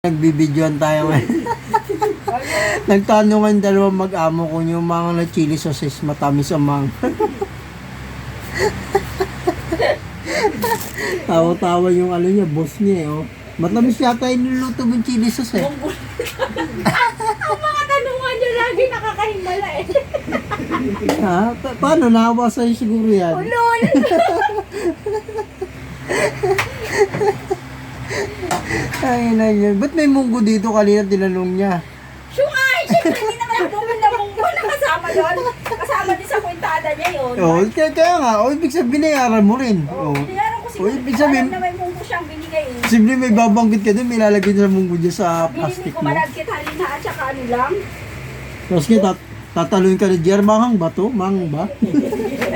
Nagbibidyoan tayo ngayon. Nagtanungan dalawang mag-amo kung yung mga na chili sauces matamis ang mang. Tawa-tawa yung ano niya, boss niya eh. Oh. Matamis yata yung niluluto mong chili sauce eh. Ang mga tanungan niya lagi nakakahimala eh. Ha? Paano? Nahawa sa'yo siguro yan. Oh, lol! Ay, na. Ba't may munggo dito kanina tinanong niya? Sungay! Siyempre, hindi naman ako pumunta munggo na kasama doon. Kasama din sa kwentada niya yun. Oh, kaya nga. Oh, ibig sabihin binayaran mo rin. Oh, binayaran ko siguro. Ibig sabihin, alam na may munggo siyang binigay eh. simple may babanggit ka doon, may lalagay sa munggo dyan sa Binili plastic ko mo. malagkit halina at saka ano lang. Tapos kita, tataluin ka ni Jer, manghang ba to? Manghang ba?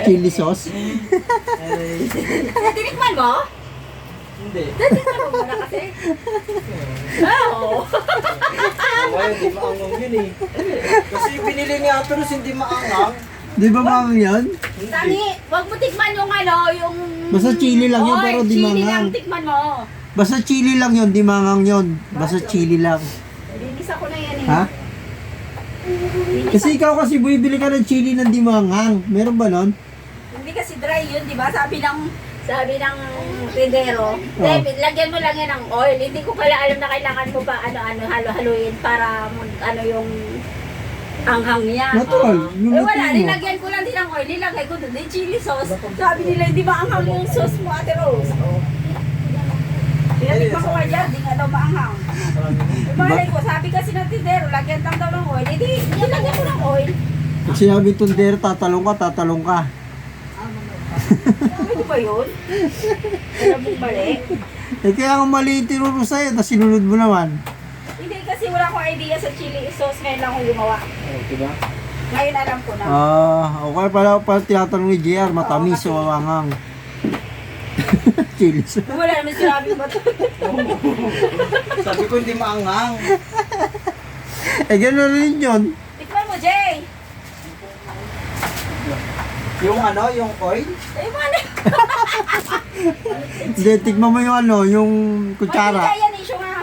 Chili sauce? Tinikman mo? Hindi. Tinikman mo muna kasi. Oo. Ngayon, di maangang yun eh. Kasi binili ni Atoros, hindi maangang. Di ba manghang yan? Tani, wag mo tikman yung ano, yung... Basta chili lang yun, Oy, pero di chili manghang. lang tikman mo. Basta chili lang yun, di manghang yun. Basta chili lang. Linis ako na yan eh. Ha? Linis Kasi ikaw kasi bumibili ka ng chili ng di manghang. Meron ba nun? Hindi kasi dry yun, di ba? Sabi ng tindero, David, lagyan mo lang yan ng oil. Hindi ko pala alam na kailangan mo pa halo-haloyin para ano yung anghang niya. Natural. Yung Eh wala, luto mo. nilagyan ko lang din ng oil. Nilagay ko doon din chili sauce. Sabi nila, hindi maanghang yung sauce mo, Ate Rose. Pinatikman ko nga dyan, di nga daw maanghang. Malay ko, sabi kasi ng tindero, lagyan lang daw ng oil. Hindi, nilagyan ko ng oil. Pag sinabi tundero, tatalong ka. Pwede ba yun? Alam mong mali? Eh kaya nga mali yung tinuro sa'yo, tapos sinunod mo naman. Hindi kasi wala akong idea sa chili sauce. Ngayon lang ako gumawa. Oh, diba? Ngayon alam ko na. Okay pala tinatanong ni JR, matamis o anghang. Chili sauce. Wala naman sinabi ba ito? Sabi ko hindi maangang. Eh gano'n rin yun. Tikman mo, Jay! Yung ano, yung oil. Eh, mali! Hindi, tikman mo yung ano, yung Hindi kutsara. kaya ni siya nga.